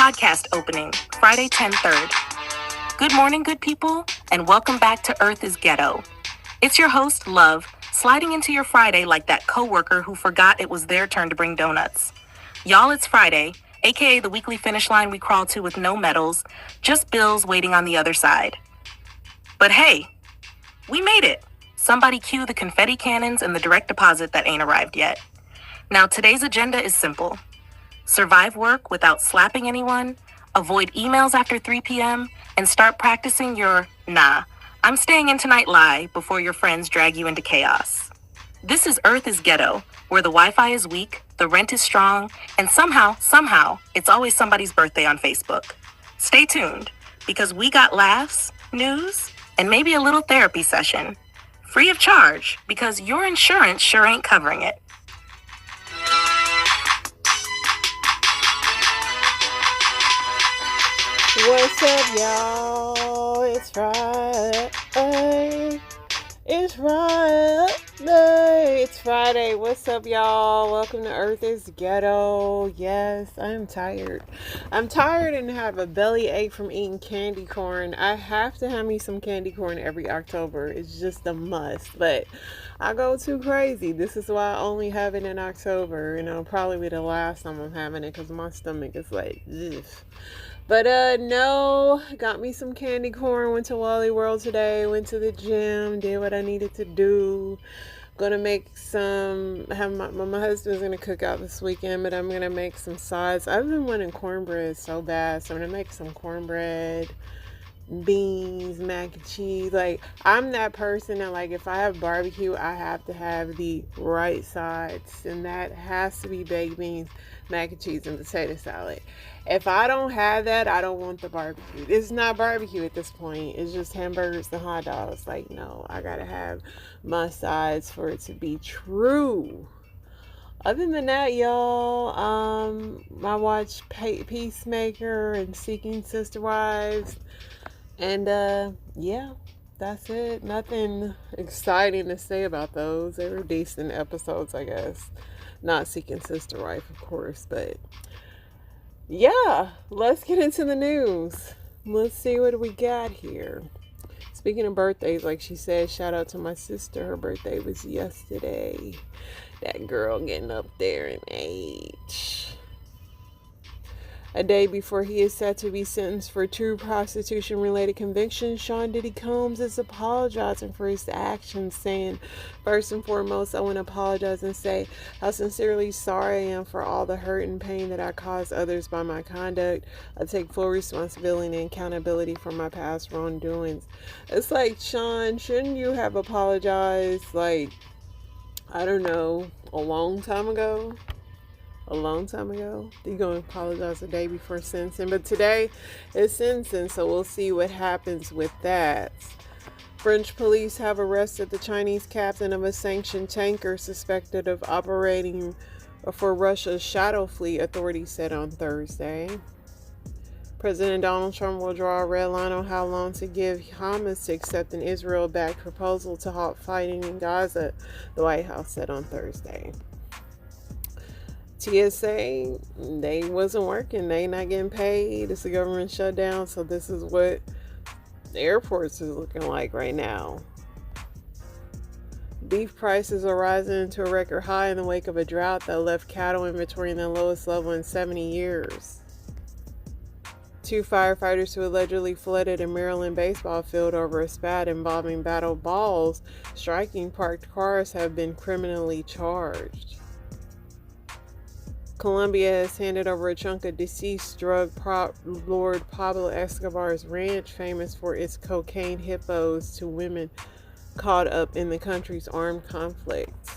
podcast opening, Friday 10/3. Good morning, good people, and welcome back to Earth is Ghetto. It's your host, Love, sliding into your Friday like that coworker who forgot it was their turn to bring donuts. Y'all, it's Friday, aka the weekly finish line we crawl to with no medals, just bills waiting on the other side. But hey, we made it. Somebody cue the confetti cannons and the direct deposit that ain't arrived yet. Now, today's agenda is simple. Survive work without slapping anyone, avoid emails after 3 p.m., and start practicing your "nah, I'm staying in tonight" lie before your friends drag you into chaos. This is Earth is Ghetto, where the Wi-Fi is weak, the rent is strong, and somehow, it's always somebody's birthday on Facebook. Stay tuned, because we got laughs, news, and maybe a little therapy session. Free of charge, because your insurance sure ain't covering it. What's up, y'all? It's Friday. It's Friday. What's up, y'all? Welcome to Earth is Ghetto. Yes, I'm tired. I'm tired and have a belly ache from eating candy corn. I have to have me some candy corn every October. It's just a must. But I go too crazy. This is why I only have it in October. And it'll probably be the last time I'm having it because my stomach is like, ugh. But no, got me some candy corn, went to Wally World today, went to the gym, did what I needed to do. Gonna make some, my husband's gonna cook out this weekend, but I'm gonna make some sides. I've been wanting cornbread so bad, so I'm gonna make some cornbread, beans, mac and cheese. Like, I'm that person that, like, if I have barbecue, I have to have the right sides, and that has to be baked beans, mac and cheese, and potato salad. If I don't have that, I don't want the barbecue. It's not barbecue at this point. It's just hamburgers and hot dogs. Like, no, I gotta have my sides for it to be true. Other than that, y'all, I watched Peacemaker and Seeking Sister Wives. And, yeah, that's it. Nothing exciting to say about those. They were decent episodes, I guess. Not Seeking Sister Wife, of course, but yeah, let's get into the news. Let's see what we got here. Speaking of birthdays, like she said, shout out to my sister. Her birthday was yesterday. That girl getting up there in age. A day before he is set to be sentenced for 2 prostitution-related convictions, Sean Diddy Combs is apologizing for his actions, saying, "First and foremost, I want to apologize and say how sincerely sorry I am for all the hurt and pain that I caused others by my conduct. I take full responsibility and accountability for my past wrongdoings." It's like, Sean, shouldn't you have apologized, like, I don't know, a long time ago? You're going to apologize a day before sentencing. But today is sentencing, so we'll see what happens with that. French police have arrested the Chinese captain of a sanctioned tanker suspected of operating for Russia's shadow fleet, authorities said on Thursday. President Donald Trump will draw a red line on how long to give Hamas to accept an Israel-backed proposal to halt fighting in Gaza, the White House said on Thursday. TSA, they wasn't working. They not getting paid. It's a government shutdown, so this is what the airports is looking like right now. Beef prices are rising to a record high in the wake of a drought that left cattle inventory in the lowest level in 70 years. 2 firefighters who allegedly flooded a Maryland baseball field over a spat involving battle balls striking parked cars have been criminally charged. Colombia has handed over a chunk of deceased drug lord Pablo Escobar's ranch, famous for its cocaine hippos, to women caught up in the country's armed conflict.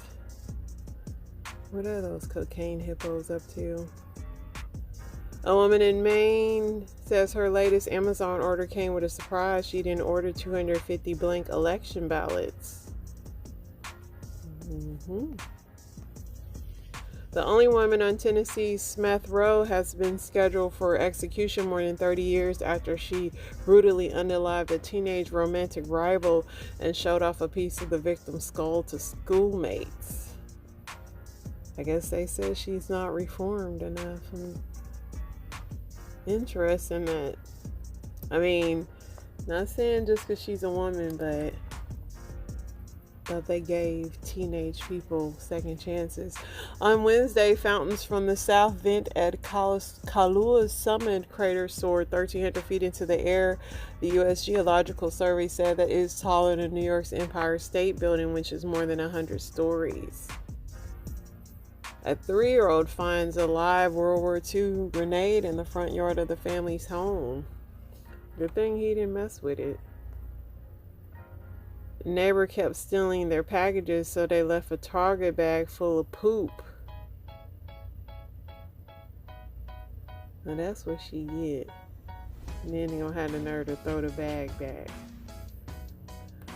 What are those cocaine hippos up to? A woman in Maine says her latest Amazon order came with a surprise. She didn't order 250 blank election ballots. The only woman on Tennessee's Smith Row has been scheduled for execution more than 30 years after she brutally unalived a teenage romantic rival and showed off a piece of the victim's skull to schoolmates. I guess they said she's not reformed enough. interesting that, I mean, not saying just because she's a woman, but that they gave teenage people second chances. On Wednesday, fountains from the south vent at Kalua's summit crater soared 1,300 feet into the air. The U.S. Geological Survey said that it is taller than New York's Empire State Building, which is more than 100 stories. A 3-year-old finds a live World War II grenade in the front yard of the family's home. Good thing he didn't mess with it. Neighbor kept stealing their packages, so they left a Target bag full of poop. Now that's what she get. And then he gonna have the nerve to throw the bag back.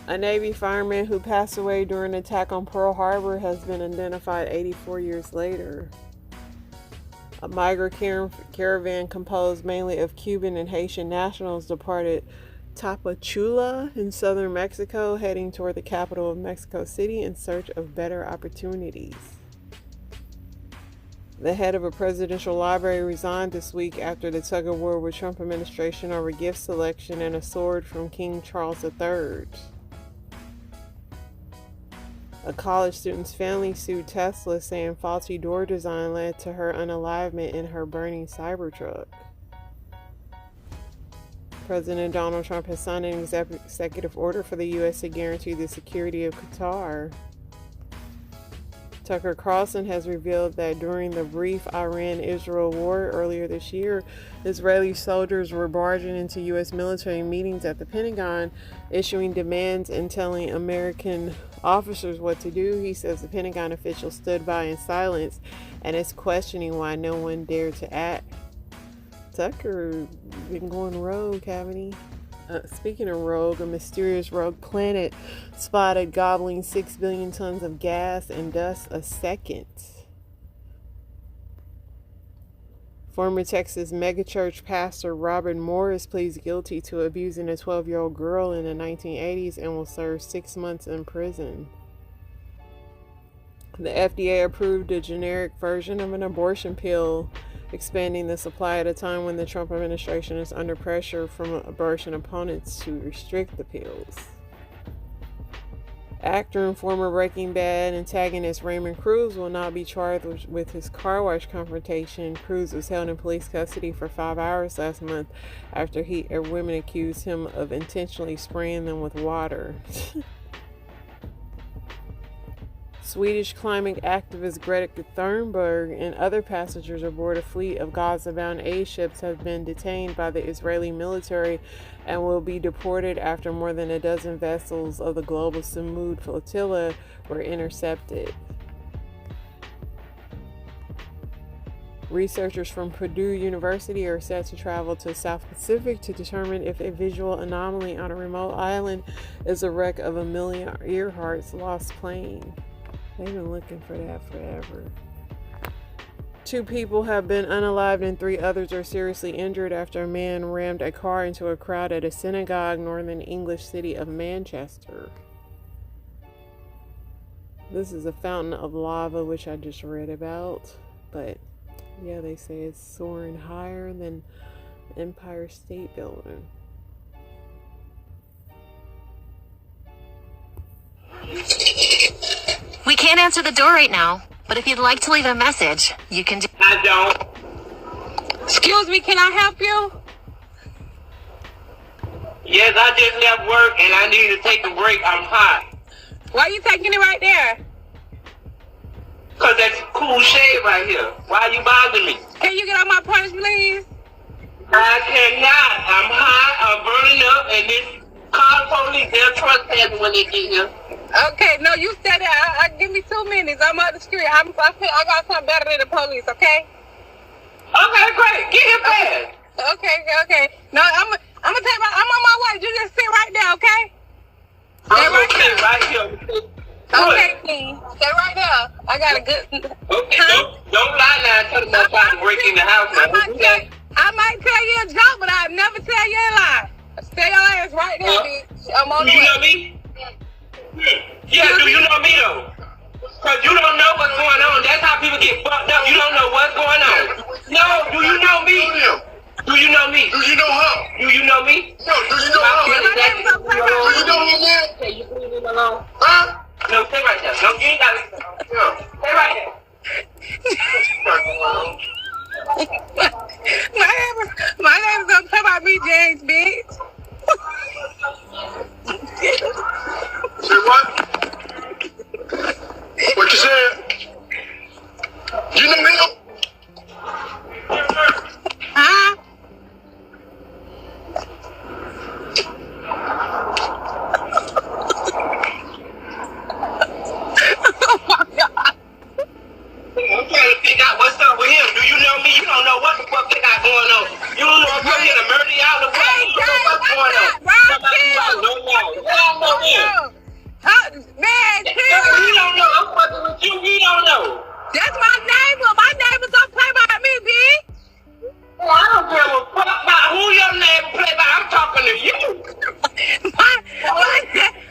A Navy fireman who passed away during an attack on Pearl Harbor has been identified 84 years later. A migrant caravan composed mainly of Cuban and Haitian nationals departed Tapachula in southern Mexico, heading toward the capital of Mexico City in search of better opportunities. The head of a presidential library resigned this week after the tug-of-war with Trump administration over gift selection and a sword from King Charles III. A college student's family sued Tesla, saying faulty door design led to her unalivement in her burning Cybertruck. President Donald Trump has signed an executive order for the U.S. to guarantee the security of Qatar. Tucker Carlson has revealed that during the brief Iran-Israel war earlier this year, Israeli soldiers were barging into U.S. military meetings at the Pentagon, issuing demands and telling American officers what to do. He says the Pentagon officials stood by in silence and is questioning why no one dared to act. Tucker been going rogue, haven't he? Speaking of rogue, a mysterious rogue planet spotted gobbling 6 billion tons of gas and dust a second. Former Texas megachurch pastor Robert Morris pleads guilty to abusing a 12-year-old girl in the 1980s and will serve 6 months in prison. The FDA approved a generic version of an abortion pill, expanding the supply at a time when the Trump administration is under pressure from abortion opponents to restrict the pills. Actor and former Breaking Bad antagonist Raymond Cruz will not be charged with his car wash confrontation. Cruz was held in police custody for 5 hours last month after women accused him of intentionally spraying them with water. Swedish climate activist Greta Thunberg and other passengers aboard a fleet of Gaza-bound aid ships have been detained by the Israeli military and will be deported after more than a dozen vessels of the Global Samud flotilla were intercepted. Researchers from Purdue University are set to travel to the South Pacific to determine if a visual anomaly on a remote island is a wreck of Amelia Earhart's lost plane. They've been looking for that forever. 2 people have been unalived and 3 others are seriously injured after a man rammed a car into a crowd at a synagogue northern English city of Manchester. This is a fountain of lava, which I just read about. But yeah, they say it's soaring higher than the Empire State Building. We can't answer the door right now, but if you'd like to leave a message, you can do. I don't. Excuse me, can I help you? Yes, I just left work and I need to take a break. I'm hot. Why are you taking it right there? Because that's cool shade right here. Why you bothering me? Can you get on my punch, please? I cannot. I'm hot. I'm burning up and this car police, they're trespassing when they get here. Okay, no, you said it. Give me 2 minutes. I'm up the street. I got something better than the police, okay? Okay, great. Get here fast. Okay. No, I'm on my way. You just sit right there, okay? Stay I'm right okay there. right here. Okay, King. Stay right there. I got a good. Okay, Huh? don't lie now and tell them I'm trying to break in the house now. I might tell you a joke, but I'll never tell you a lie. Stay your ass right there, bitch. I'm on Do the you way. know me? Yeah, do you know me though? Because you don't know what's going on. That's how people get fucked up. You don't know what's going on. No, do you know me? Do you You know me? Huh? Oh my God. I'm trying to figure out what's up with him. Do you know me? You don't know what the fuck they got going on. You don't know if I'm here to murder y'all or what. Hey, You don't know Jay, what's what's going on. up, bro? Somebody y'all know y'all. Y'all know him. Man, We chill. don't know. I'm fucking with you. We don't know. That's my neighbor. My neighbor don't play by me, B. Well, I don't give a fuck about who your neighbor play by. I'm talking to you.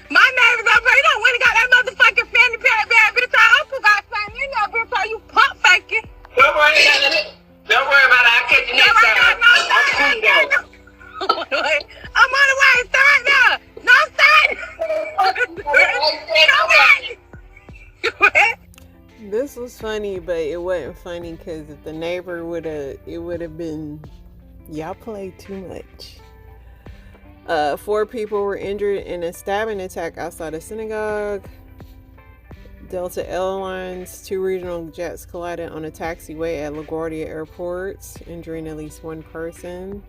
My neighbors up here, you know, when he got that motherfucking fanny pack bad bitch, our uncle got something in there, bitch, so you pump faking. Don't worry about it. Don't worry about it. I'll catch you next time. I'm cool though. I'm on the way, start now. No, start. This was funny, but it wasn't funny because if the neighbor it would have been, y'all play too much. 4 people were injured in a stabbing attack outside a synagogue. Delta Airlines 2 regional jets collided on a taxiway at LaGuardia Airport, injuring at least 1 person.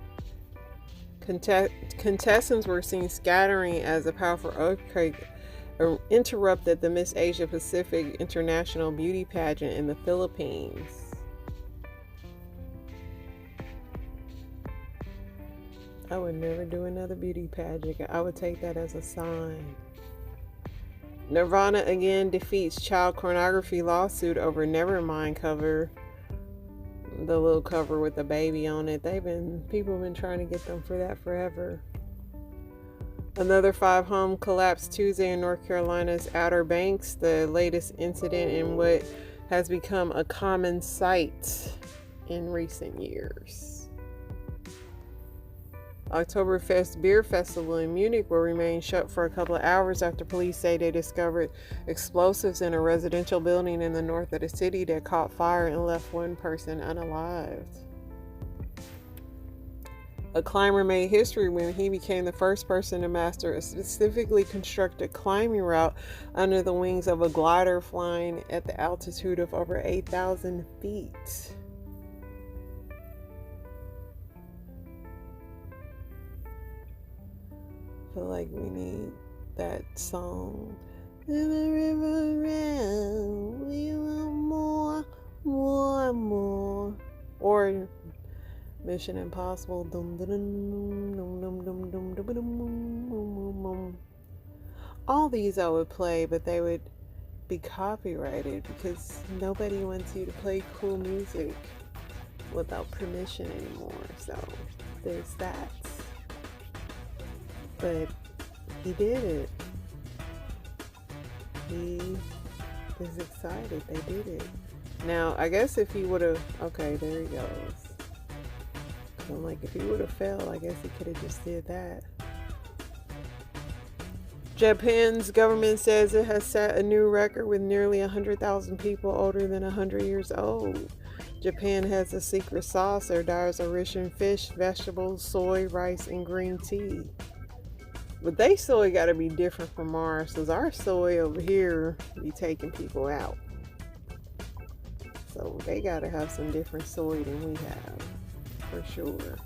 Contestants were seen scattering as a powerful earthquake interrupted the Miss Asia Pacific International Beauty Pageant in the Philippines. I would never do another beauty pageant. I would take that as a sign. Nirvana again defeats child pornography lawsuit over Nevermind cover. The little cover with the baby on it. People have been trying to get them for that forever. Another 5 home collapsed Tuesday in North Carolina's Outer Banks, the latest incident in what has become a common sight in recent years. Oktoberfest Beer Festival in Munich will remain shut for a couple of hours after police say they discovered explosives in a residential building in the north of the city that caught fire and left 1 person unalived. A climber made history when he became the first person to master a specifically constructed climbing route under the wings of a glider flying at the altitude of over 8,000 feet. I feel like we need that song. In the river round, we want more. Or Mission Impossible. All these I would play, but they would be copyrighted because nobody wants you to play cool music without permission anymore. So there's that. But he did it. He is excited. They did it. Now, I guess if he would have... Okay, there he goes. I'm like, if he would have failed, I guess he could have just did that. Japan's government says it has set a new record with nearly 100,000 people older than 100 years old. Japan has a secret sauce. Their diets are rich in fish, vegetables, soy, rice, and green tea. But they soy got to be different from ours, because our soy over here be taking people out. So they got to have some different soy than we have, for sure.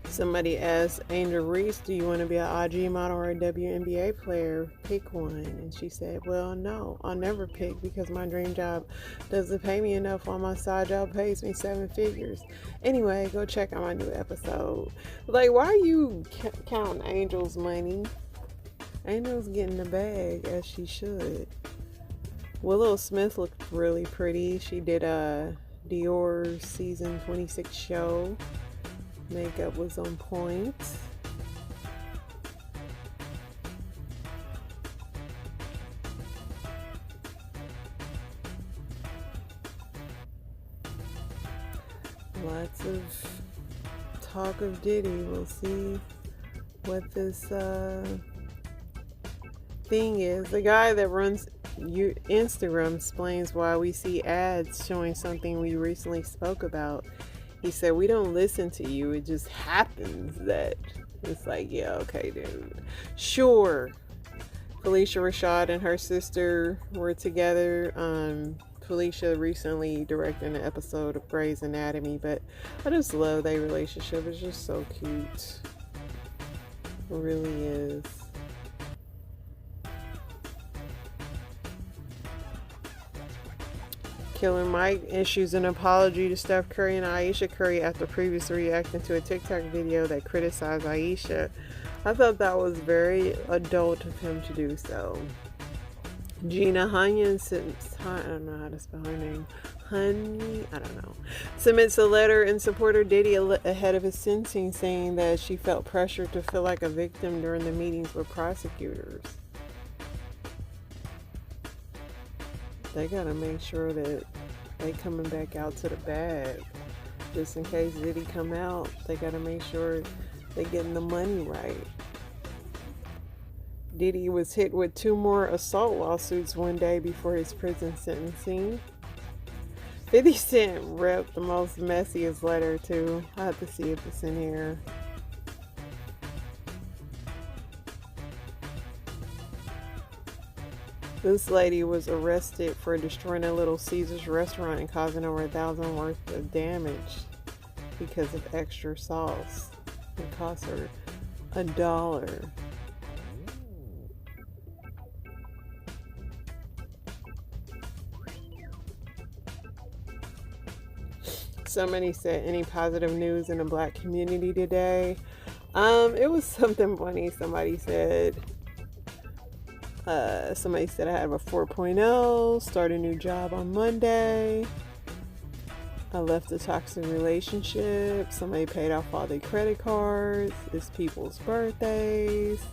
Somebody asked Angel Reese, do you want to be an IG model or a WNBA player? Pick one. And she said, well, no, I'll never pick because my dream job doesn't pay me enough while my side job pays me 7 figures. Anyway, go check out my new episode. Like, why are you counting Angel's money? Angel's getting the bag as she should. Willow Smith looked really pretty. She did a Dior season 26 show. Makeup was on point. Lots of talk of Diddy. We'll see what this thing is. The guy that runs Instagram explains why we see ads showing something we recently spoke about. he said, we don't listen to you. It just happens that it's like, yeah, okay, dude. Sure. Felicia Rashad and her sister were together. Felicia recently directed an episode of Grey's Anatomy, but I just love their relationship. It's just so cute. It really is. Killer Mike issues an apology to Steph Curry and Ayesha Curry after previously reacting to a TikTok video that criticized Ayesha. I thought that was very adult of him to do so. Gina Hunyan, I don't know how to spell her name. Submits a letter in support of Diddy ahead of his sentencing, saying that she felt pressured to feel like a victim during the meetings with prosecutors. They gotta make sure that they coming back out to the bag. Just in case Diddy come out, they gotta make sure they getting the money right. Diddy was hit with 2 more assault lawsuits one day before his prison sentencing. 50 Cent ripped the most messiest letter too. I have to see if it's in here. This lady was arrested for destroying a Little Caesars restaurant and causing over $1,000 worth of damage because of extra sauce. It cost her $1. Somebody said, any positive news in the black community today? It was something funny. Somebody said I have a 4.0, start a new job on Monday. I left a toxic relationship. Somebody paid off all their credit cards. It's people's birthdays.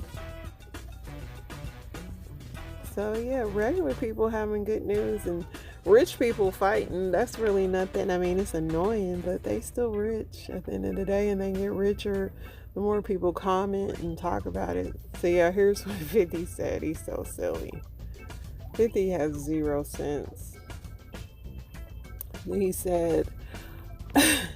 So yeah, regular people having good news and rich people fighting. That's really nothing. I mean, it's annoying, but they still rich at the end of the day, and they get richer the more people comment and talk about it. So yeah, here's what 50 said. He's so silly. 50 has 0 sense. He said, I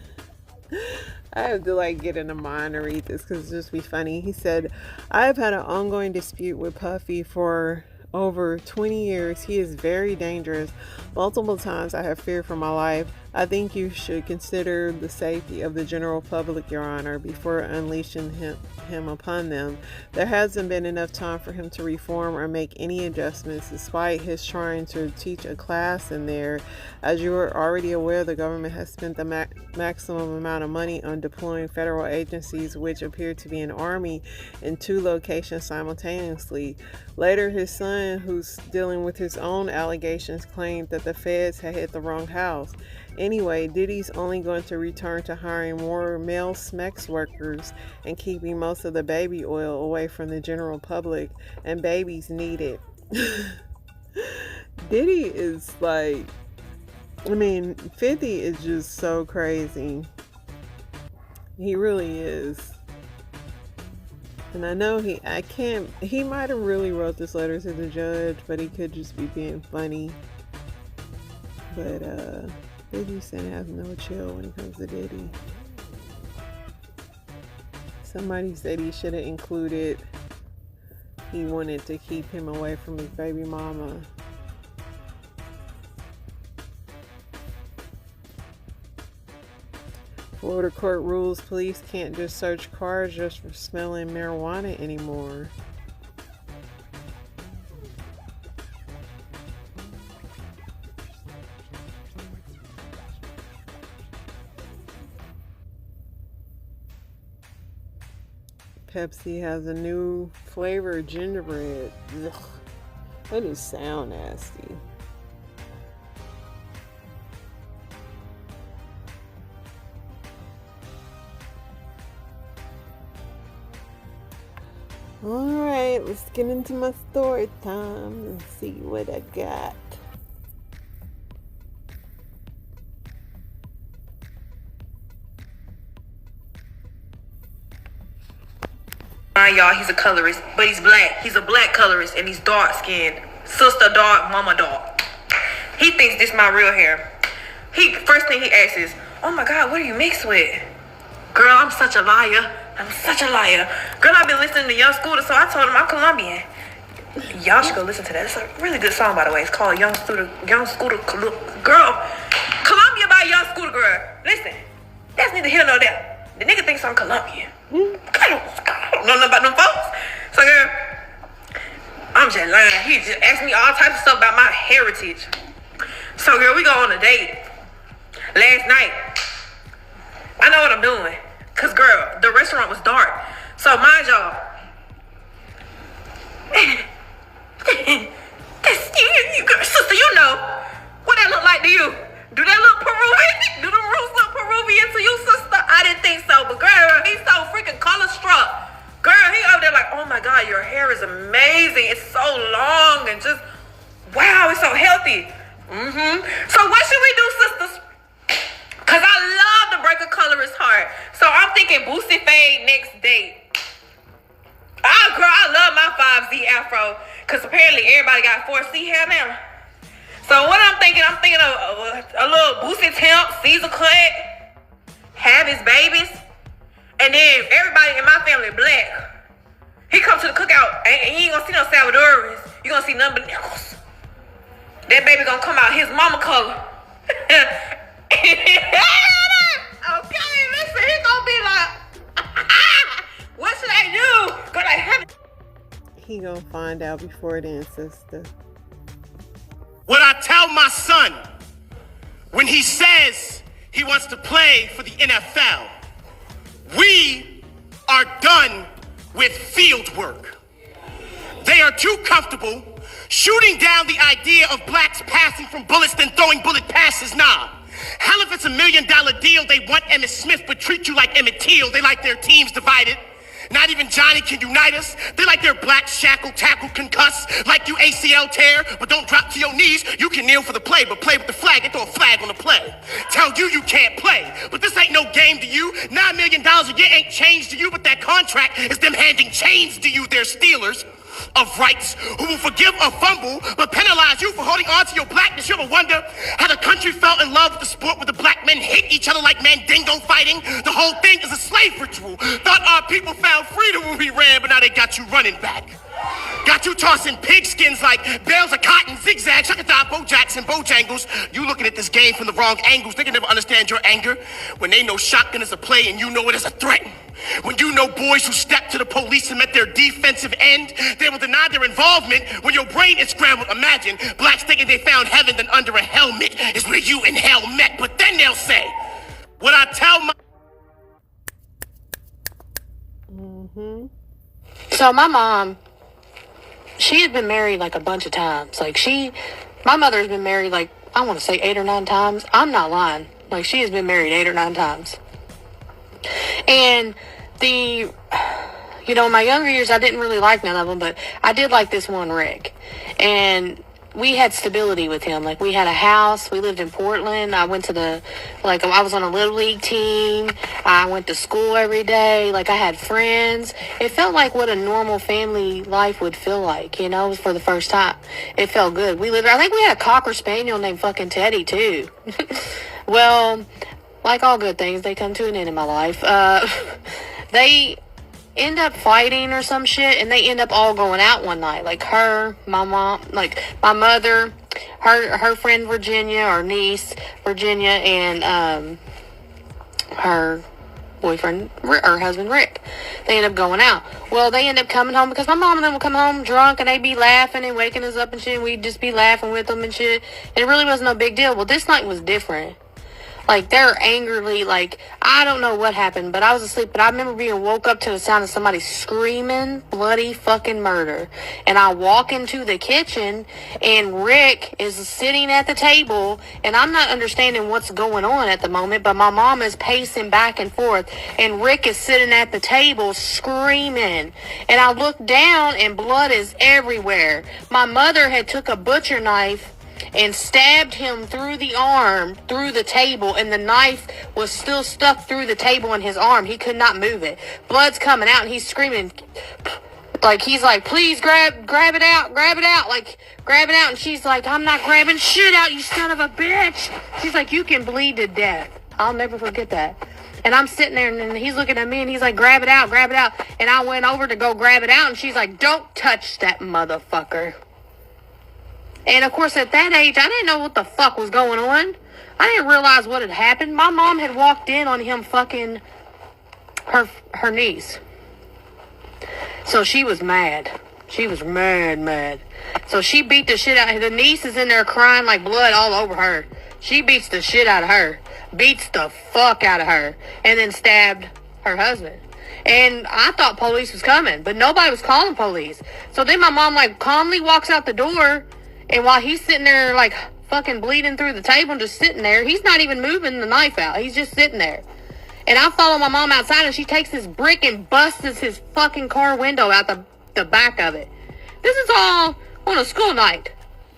have to get in a mind to read this because it's just be funny. He said, I've had an ongoing dispute with Puffy for over 20 years. He is very dangerous. Multiple times I have feared for my life. I think you should consider the safety of the general public, Your Honor, before unleashing him upon them. There hasn't been enough time for him to reform or make any adjustments, despite his trying to teach a class in there. As you are already aware, the government has spent the maximum amount of money on deploying federal agencies, which appear to be an army, in 2 locations simultaneously. Later, his son, who's dealing with his own allegations, claimed that the feds had hit the wrong house. Anyway, Diddy's only going to return to hiring more male sex workers and keeping most of the baby oil away from the general public, and babies need it. Diddy is 50 is just so crazy. He really is. And I know he might have really wrote this letter to the judge, but he could just be being funny. But 50 Cent has no chill when it comes to Diddy. Somebody said he should have included he wanted to keep him away from his baby mama. Florida court rules police can't just search cars just for smelling marijuana anymore. Pepsi has a new flavor, gingerbread. Ugh, that just sound nasty. Alright, let's get into my story time and see what I got. Y'all, he's a colorist, but he's black. He's a black colorist and he's dark skinned. Sister dark, mama dark. He thinks this my real hair. First thing he asks is, oh my God, what are you mixed with? Girl, I'm such a liar. I'm such a liar. Girl, I've been listening to Young Scooter, so I told him I'm Colombian. Y'all should go listen to that. It's a really good song, by the way. It's called Young Scooter. Girl, Colombia by Young Scooter, girl. Listen, that's neither here nor there. The nigga thinks I'm Colombian. I don't know nothing about them folks. So, girl, I'm just lying. He just asked me all types of stuff about my heritage. So, girl, we go on a date last night. I know what I'm doing. Cause, girl, the restaurant was dark. So, mind y'all, sister, you know what that look like to you? Do that look Peruvian? Do the roots look Peruvian to you, sister? I didn't think so, but girl, he's so freaking color struck. Girl, he over there like, oh my God, your hair is amazing. It's so long and just, wow, it's so healthy. So what should we do, sisters? Cause I love to break a colorist's heart. So I'm thinking Boosie fade next date. Oh, girl, I love my 5Z afro. Cause apparently everybody got 4C hair now. So what I'm thinking of a little Boosie temp, Caesar cut, have his babies, and then everybody in my family black. He come to the cookout and he ain't gonna see no Salvadorians. You gonna see none but nickels. That baby gonna come out his mama color. Okay, listen, he gonna be like, what should I do? Girl, I haven't. He gonna find out before then, sister. What I tell my son when he says he wants to play for the NFL, we are done with field work. They are too comfortable shooting down the idea of blacks passing from bullets than throwing bullet passes. Nah. Hell, if it's $1 million deal, they want Emmitt Smith but treat you like Emmett Till. They like their teams divided. Not even Johnny can unite us. They like their black shackle, tackle, concuss. Like you ACL tear, but don't drop to your knees. You can kneel for the play, but play with the flag and throw a flag on the play. Tell you can't play, but this ain't no game to you. $9 million a year ain't change to you, but that contract is them handing chains to you. They're stealers of rights who will forgive a fumble but penalize you for holding on to your blackness. You ever wonder how the country fell in love with the sport where the black men hit each other like Mandingo fighting? The whole thing is a slave ritual. Thought our people found freedom when we ran, but now they got you running back. Got you tossing pigskins like bales of cotton, zigzag, Chuckadot, Bo Jackson, Bojangles. You looking at this game from the wrong angles. They can never understand your anger when they know shotgun is a play and you know it is a threat. When you know boys who stepped to the police and met their defensive end, they will deny their involvement when your brain is scrambled. Imagine blacks thinking they found heaven, then under a helmet is where you and hell met. But then they'll say, what I tell my... So my mom, she had been married like a bunch of times. Like my mother's been married like, I want to say 8 or 9 times. I'm not lying. Like she has been married 8 or 9 times. And in my younger years, I didn't really like none of them, but I did like this one Rick. And we had stability with him. Like we had a house. We lived in Portland. I went to I was on a little league team. I went to school every day. Like I had friends. It felt like what a normal family life would feel like, for the first time. It felt good. I think we had a Cocker Spaniel named fucking Teddy too. Well, like all good things, they come to an end in my life. They end up fighting or some shit, and they end up all going out one night. Like her, my mom, like my mother, her friend Virginia, or niece Virginia, and her boyfriend or husband Rick. They end up going out. Well, they end up coming home because my mom and them would come home drunk, and they'd be laughing and waking us up and shit, and we'd just be laughing with them and shit. And it really wasn't no big deal. Well, this night was different. Like, they're angrily, like, I don't know what happened, but I was asleep. But I remember being woke up to the sound of somebody screaming bloody fucking murder. And I walk into the kitchen, and Rick is sitting at the table, and I'm not understanding what's going on at the moment, but my mom is pacing back and forth, and Rick is sitting at the table screaming. And I look down, and blood is everywhere. My mother had took a butcher knife and stabbed him through the arm, through the table, and the knife was still stuck through the table in his arm. He could not move it. Blood's coming out, and he's screaming, like, he's like, please grab it out, like, grab it out, and she's like, I'm not grabbing shit out, you son of a bitch. She's like, you can bleed to death. I'll never forget that. And I'm sitting there, and he's looking at me, and he's like, grab it out, grab it out. And I went over to go grab it out, and she's like, don't touch that motherfucker. And, of course, at that age, I didn't know what the fuck was going on. I didn't realize what had happened. My mom had walked in on him fucking her niece. So she was mad. She was mad. So she beat the shit out of her. The niece is in there crying like blood all over her. She beats the shit out of her. Beats the fuck out of her. And then stabbed her husband. And I thought police was coming, but nobody was calling police. So then my mom like calmly walks out the door, and while he's sitting there like fucking bleeding through the table and just sitting there, he's not even moving the knife out. He's just sitting there. And I follow my mom outside, and she takes this brick and busts his fucking car window out the back of it. This is all on a school night.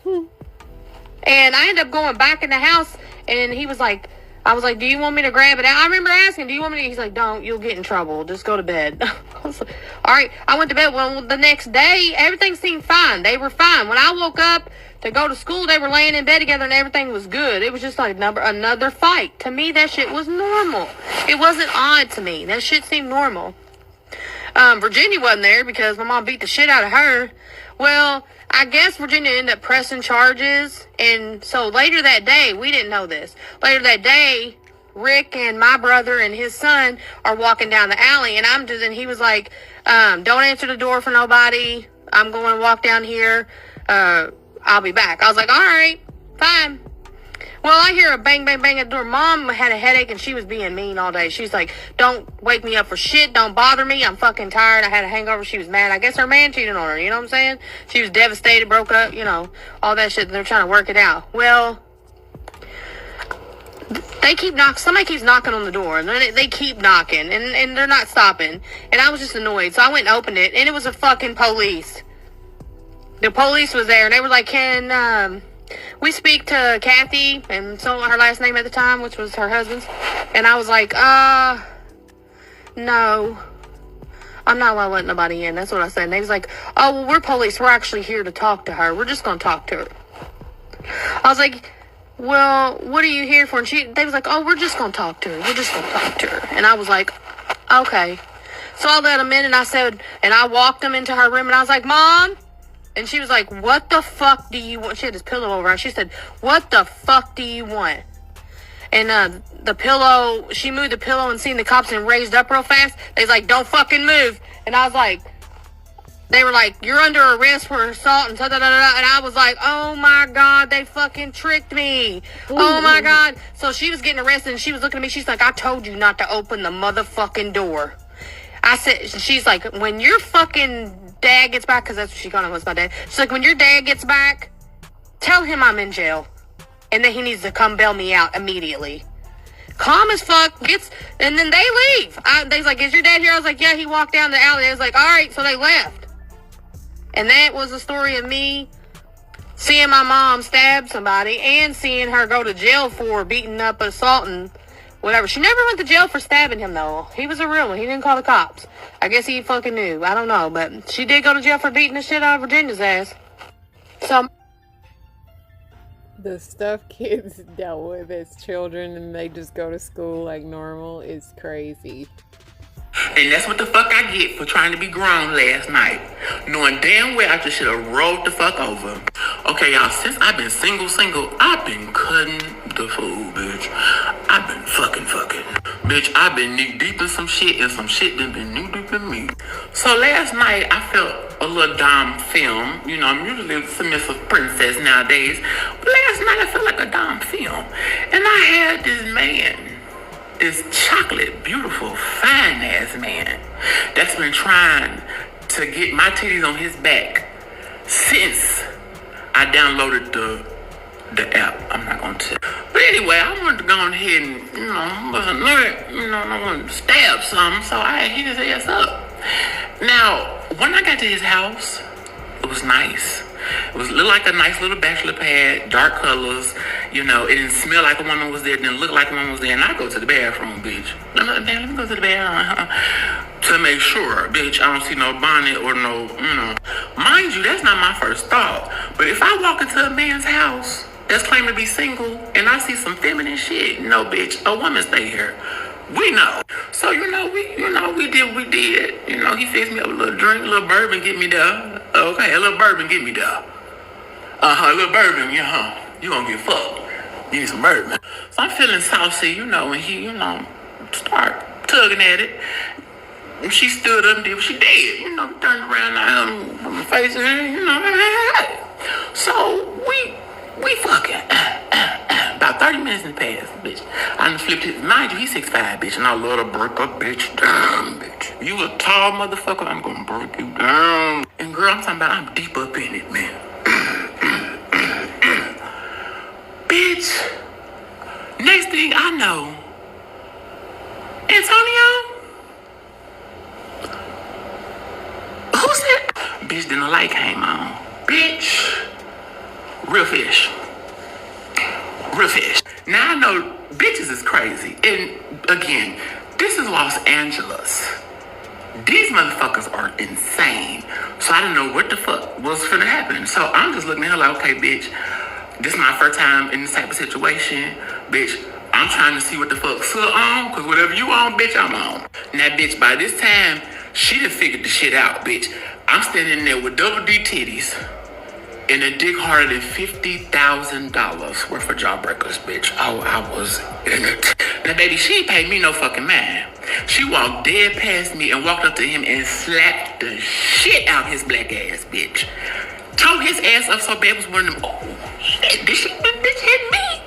And I ended up going back in the house, and he was like, I was like, do you want me to grab it out? I remember asking, do you want me to? He's like, don't, you'll get in trouble. Just go to bed. I was like, all right. I went to bed. Well, the next day, everything seemed fine. They were fine. When I woke up to go to school, they were laying in bed together, and everything was good. It was just like another fight. To me, that shit was normal. It wasn't odd to me. That shit seemed normal. Virginia wasn't there because my mom beat the shit out of her. Well, I guess Virginia ended up pressing charges. And so later that day, we didn't know this. Later that day, Rick and my brother and his son are walking down the alley. And he was like, don't answer the door for nobody. I'm going to walk down here. I'll be back. I was like, all right, fine. Well, I hear a bang, bang, bang at the door. Mom had a headache, and she was being mean all day. She's like, don't wake me up for shit. Don't bother me. I'm fucking tired. I had a hangover. She was mad. I guess her man cheated on her. You know what I'm saying? She was devastated, broke up, all that shit. They're trying to work it out. Well, somebody keeps knocking on the door, and they keep knocking, and they're not stopping. And I was just annoyed. So I went and opened it, and it was a fucking police. The police was there, and they were like, can we speak to Kathy, and so her last name at the time, which was her husband's. And I was like, no, I'm not allowed to let nobody in. That's what I said. And they was like, oh, well, we're police. We're actually here to talk to her. We're just going to talk to her. I was like, well, what are you here for? And they was like, oh, we're just going to talk to her. We're just going to talk to her. And I was like, okay. So I let them in, and I said, and I walked them into her room, and I was like, Mom. And she was like, what the fuck do you want? She had this pillow over her. She said, what the fuck do you want? And the pillow, she moved the pillow and seen the cops and raised up real fast. They was like, don't fucking move. And I was like, they were like, you're under arrest for assault and da-da-da-da. And I was like, oh my God, they fucking tricked me. Ooh. Oh my God. So she was getting arrested, and she was looking at me. She's like, I told you not to open the motherfucking door. I said, she's like, when your fucking dad gets back, because that's what she called him, was my dad. She's like, when your dad gets back, tell him I'm in jail, and that he needs to come bail me out immediately. Calm as fuck, and then they leave. They was like, is your dad here? I was like, yeah, he walked down the alley. They was like, all right, so they left. And that was the story of me seeing my mom stab somebody and seeing her go to jail for beating up, assaulting, whatever. She never went to jail for stabbing him, though. He was a real one. He didn't call the cops. I guess he fucking knew. I don't know. But she did go to jail for beating the shit out of Virginia's ass. So The stuff kids dealt with as children, and they just go to school like normal, is crazy. And that's what the fuck I get for trying to be grown last night. Knowing damn well I just should have rolled the fuck over. Okay, y'all, since I've been single, I've been cutting the fool, bitch. I've been fucking. Bitch, I've been knee deep in some shit, and some shit done been knee deep in me. So last night, I felt a little Dom film. I'm usually a submissive princess nowadays. But last night, I felt like a Dom film. And I had this man, this chocolate, beautiful, fine-ass man that's been trying to get my titties on his back since I downloaded the app. I'm not going to. But anyway, I wanted to go ahead and, I wasn't married, I wanted to stab something, so I hit his ass up. Now, when I got to his house, it was nice. It was like a nice little bachelor pad, dark colors. It didn't smell like a woman was there. It didn't look like a woman was there. And I go to the bathroom, bitch. Let me go to the bathroom to make sure, bitch, I don't see no bonnet or no, Mind you, that's not my first thought. But if I walk into a man's house that's claiming to be single and I see some feminine shit. No, bitch, a woman stay here. We know. So, we did what we did. He fixed me up a little drink, a little bourbon, get me there. Okay, a little bourbon, get me there. A little bourbon, you gonna get fucked. You need some bourbon. So I'm feeling saucy, and he, start tugging at it. And she stood up and did what she did. Turned around on my face and, So we fucking. About 30 minutes in the past, bitch. I done flipped his, mind you, he's 6'5", bitch, and I love to break a bitch down, bitch. You a tall motherfucker, I'm gonna break you down. And girl, I'm talking about, I'm deep up in it, man. Bitch. Next thing I know, Antonio? Who's that? Bitch, then the light came on. Bitch. Real fish. Real fish. Now I know bitches is crazy. And again, this is Los Angeles. These motherfuckers are insane. So I didn't know what the fuck was finna happen. So I'm just looking at her like, okay, bitch, this is my first time in this type of situation. Bitch, I'm trying to see what the fuck's on, cause whatever you on, bitch, I'm on. Now, bitch, by this time, she done figured the shit out, bitch. I'm standing there with double D titties and a dick harder than $50,000 worth of jawbreakers, bitch. Oh, I was in it. Now, baby, she ain't paid me no fucking mind. She walked dead past me and walked up to him and slapped the shit out his black ass, bitch. Tore his ass up so bad was one of them, oh, shit, this bitch hit me.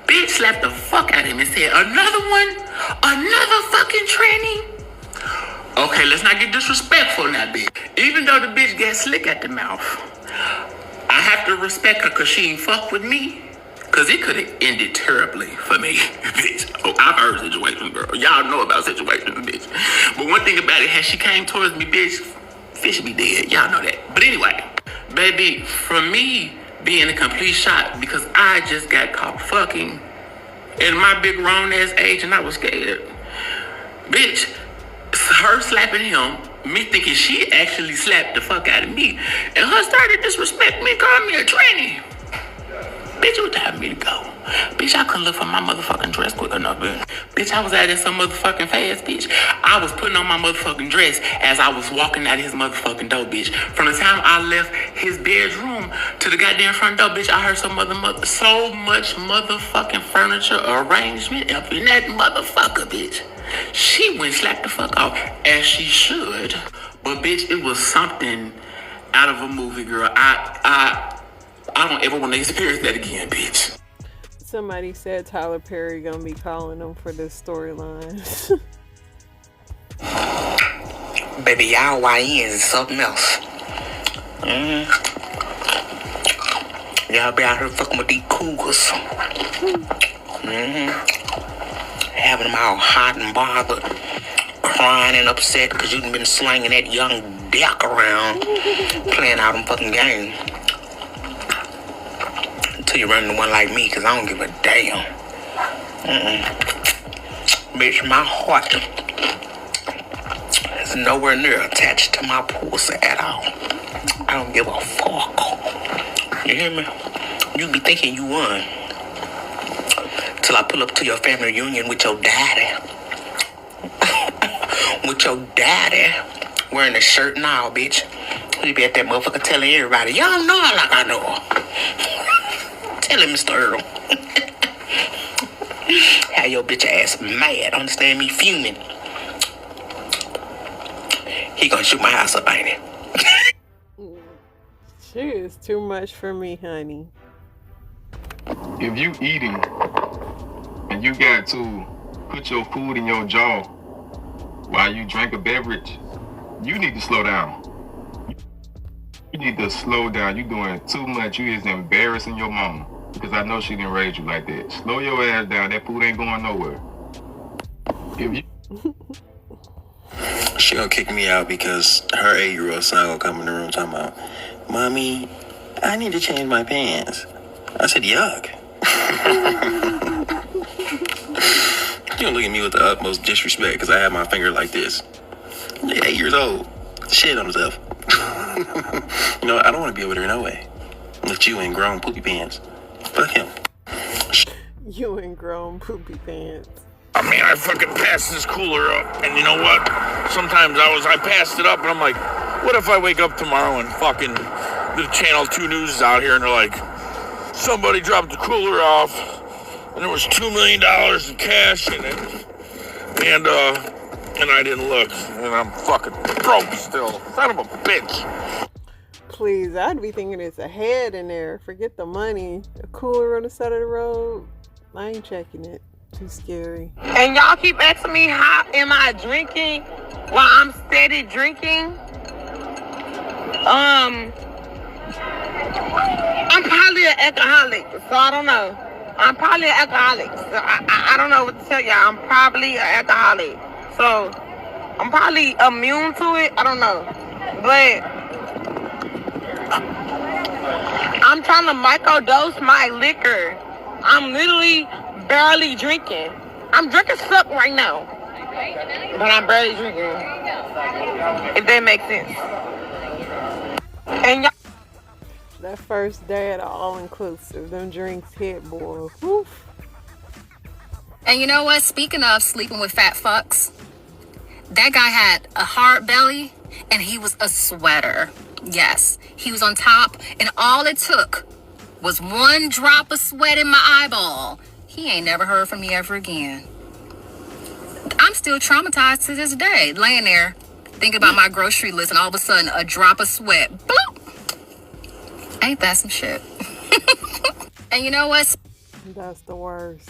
Bitch slapped the fuck out of him and said, another one? Another fucking tranny? Okay, let's not get disrespectful now, bitch. Even though the bitch got slick at the mouth, I have to respect her because she ain't fuck with me. Because it could have ended terribly for me, bitch. Oh, I've heard situations, girl. Y'all know about situations, bitch. But one thing about it, as she came towards me, bitch, fish be dead. Y'all know that. But anyway, baby, for me being a complete shot because I just got caught fucking in my big grown ass age and I was scared. Bitch, her slapping him, me thinking she actually slapped the fuck out of me, and her started disrespecting me, calling me a tranny. Bitch, it was time for me to go. Bitch, I couldn't look for my motherfucking dress quick enough, bitch. Bitch, I was out there so motherfucking fast, bitch. I was putting on my motherfucking dress as I was walking out his motherfucking door, bitch. From the time I left his bedroom to the goddamn front door, bitch, I heard so much motherfucking furniture arrangement up in that motherfucker, bitch. She went slapped the fuck off, as she should. But, bitch, it was something out of a movie, girl. I don't ever want to experience that again, bitch. Somebody said Tyler Perry gonna be calling them for this storyline. Baby, y'all YNs is something else. Y'all be out here fucking with these cougars. Having them all hot and bothered, crying and upset because you done been slanging that young dick around, playing out them fucking games. Until you run into one like me, because I don't give a damn. Bitch, my heart is nowhere near attached to my pussy at all. I don't give a fuck. You hear me? You be thinking you won. Till I pull up to your family reunion with your daddy. With your daddy wearing a shirt and all, bitch. You be at that motherfucker telling everybody, y'all know her like I know her. Tell him, Mr. Earl. Have your bitch ass mad, understand me, fuming. He gonna shoot my house up, ain't he? She is too much for me, honey. If you eating and you got to put your food in your jaw while you drink a beverage, you need to slow down. You need to slow down. You doing too much. You is embarrassing your mama. Because I know she didn't raise you like that. Slow your ass down. That food ain't going nowhere. If you... She gonna kick me out because her 8-year-old son gonna come in the room talking about, Mommy, I need to change my pants. I said, yuck. You gonna look at me with the utmost disrespect because I have my finger like this. You're 8 years old. Shit on himself. I don't want to be over there no way. With you in grown poopy pants. Fuck him. You in grown poopy pants. I mean, I fucking passed this cooler up, and you know what? Sometimes I passed it up, and I'm like, what if I wake up tomorrow and fucking the Channel 2 News is out here, and they're like, somebody dropped the cooler off, and there was $2 million in cash in it, and I didn't look, and I'm fucking broke still. Son of a bitch. Please, I'd be thinking it's a head in there. Forget the money. A cooler on the side of the road. I ain't checking it. Too scary. And y'all keep asking me how am I drinking while I'm steady drinking. I'm probably an alcoholic, so I don't know. I'm probably an alcoholic. So I don't know what to tell y'all. I'm probably an alcoholic. So I'm probably immune to it. I don't know. But I'm trying to microdose my liquor. I'm literally barely drinking. I'm drinking suck right now. But I'm barely drinking. If that makes sense. And y'all. That first day at all-inclusive, them drinks hit, boy. Woof. And you know what? Speaking of sleeping with fat fucks, that guy had a hard belly and he was a sweater. Yes, he was on top, and all it took was one drop of sweat in my eyeball. He ain't never heard from me ever again. I'm still traumatized to this day, laying there thinking about my grocery list, and all of a sudden a drop of sweat. Bloop. Ain't that some shit? And you know what? That's the worst.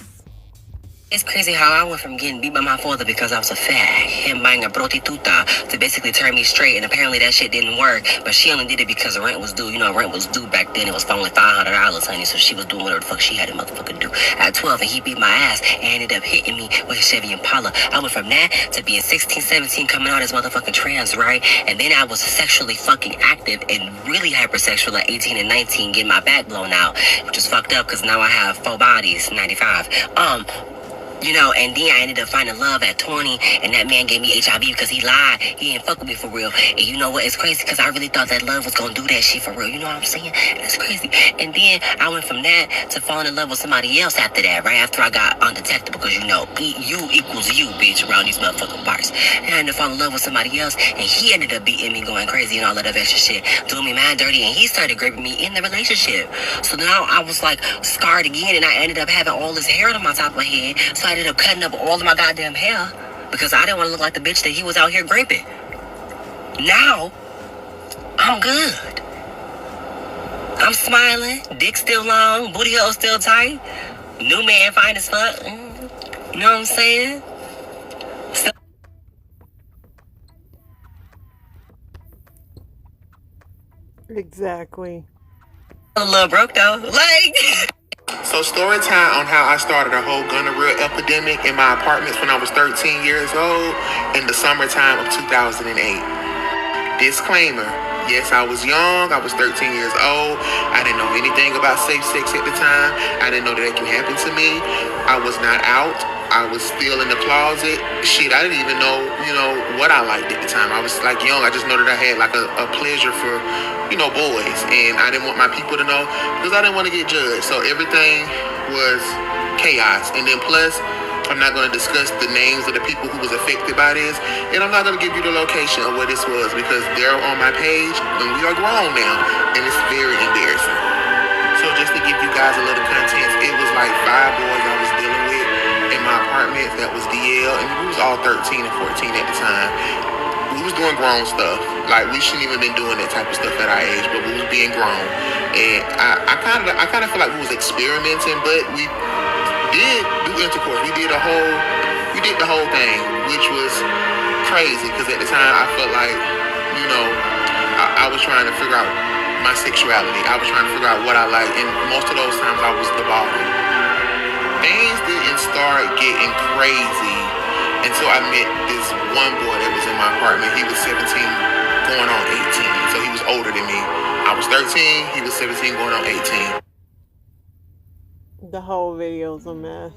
It's crazy how I went from getting beat by my father because I was a fag, him buying a prostituta to basically turn me straight, and apparently that shit didn't work, but she only did it because the rent was due. You know, rent was due back then. It was only $500, honey, so she was doing whatever the fuck she had to motherfucking do. At 12, and he beat my ass and ended up hitting me with his Chevy Impala. I went from that to being 16, 17, coming out as motherfucking trans, right? And then I was sexually fucking active and really hypersexual at 18 and 19, getting my back blown out, which is fucked up because now I have 4 bodies, 95. You know, and then I ended up finding love at 20, and that man gave me HIV because he lied. He didn't fuck with me for real. And you know what? It's crazy because I really thought that love was going to do that shit for real. You know what I'm saying? It's crazy. And then I went from that to falling in love with somebody else after that, right? After I got undetected, because you know, you equals you, bitch, around these motherfucking parts. And I ended up falling in love with somebody else, and he ended up beating me, going crazy and all of that extra shit, doing me mad dirty, and he started raping me in the relationship. So now I was like scarred again, and I ended up having all this hair on my top of my head. So I ended up cutting up all of my goddamn hair because I didn't want to look like the bitch that he was out here raping. Now, I'm good. I'm smiling, dick still long, booty hole still tight, new man fine as fuck. You know what I'm saying? Still Exactly. a little broke though. Like... So story time on how I started a whole gonorrhea epidemic in my apartments when I was 13 years old in the summertime of 2008. Disclaimer, yes, I was young. I was 13 years old. I didn't know anything about safe sex at the time. I didn't know that it can happen to me. I was not out. I was still in the closet. Shit, I didn't even know, what I liked at the time. I was like young. I just know that I had like a pleasure for, boys. And I didn't want my people to know because I didn't want to get judged. So everything was chaos. And then plus, I'm not going to discuss the names of the people who was affected by this. And I'm not going to give you the location of where this was because they're on my page and we are grown now. And it's very embarrassing. So just to give you guys a little context, it was like 5 boys I was dealing with in my apartment. That was DL, and we was all 13 and 14 at the time. We was doing grown stuff. Like, we shouldn't even been doing that type of stuff at our age, but we was being grown. And I kind of feel like we was experimenting, but we did do intercourse. We did the whole thing, which was crazy because at the time I felt like, I was trying to figure out my sexuality. I was trying to figure out what I like, and most of those times I was the bottom. Things didn't start getting crazy until I met this one boy that was in my apartment. He was 17 going on 18, so he was older than me. I was 13, he was 17 going on 18. The whole video's a mess.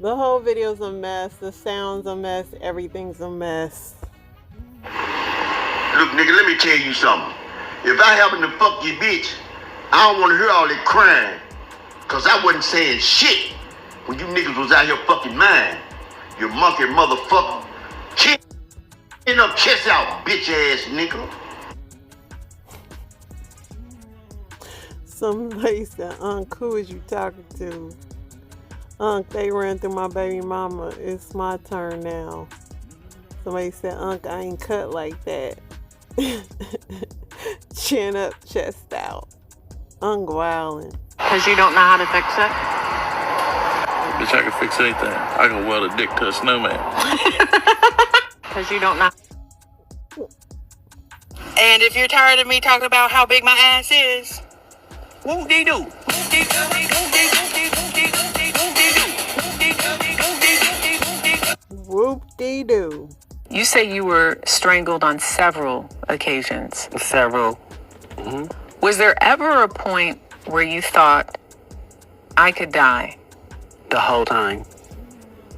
The whole video's a mess. The sound's a mess. Everything's a mess. Look, nigga, let me tell you something. If I happen to fuck your bitch, I don't want to hear all that crying. Cause I wasn't saying shit when you niggas was out here fucking mine. You monkey motherfucker. Kiss out, bitch ass nigga. Somebody said, Unc, who is you talking to? Unc, they ran through my baby mama. It's my turn now. Somebody said, Unc, I ain't cut like that. Chin up, chest out. Unc wildin'. Because you don't know how to fix it? Bitch, I can fix anything. I can weld a dick to a snowman. Because you don't know. And if you're tired of me talking about how big my ass is, whoop-dee-doo. Whoop-dee-doo. You say you were strangled on several occasions. Several. Mm-hmm. Was there ever a point where you thought, I could die? The whole time.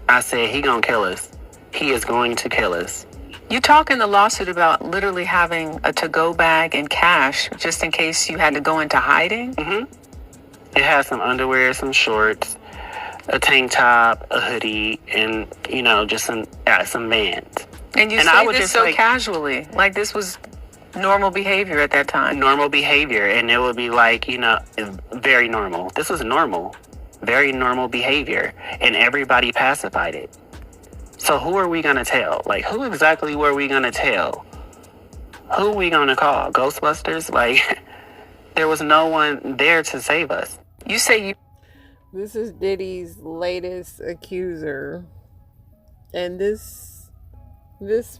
I said, he gonna kill us. He is going to kill us. You talk in the lawsuit about literally having a to-go bag and cash just in case you had to go into hiding? Mm-hmm. It has some underwear, some shorts, a tank top, a hoodie, and, just some bands. And you say this so casually, like this was normal behavior at that time. Normal behavior, and it would be like, very normal. This was normal, very normal behavior, and everybody pacified it. So who are we going to tell? Like, who exactly were we going to tell? Who are we going to call? Ghostbusters? Like, there was no one there to save us. You say you... This is Diddy's latest accuser. And this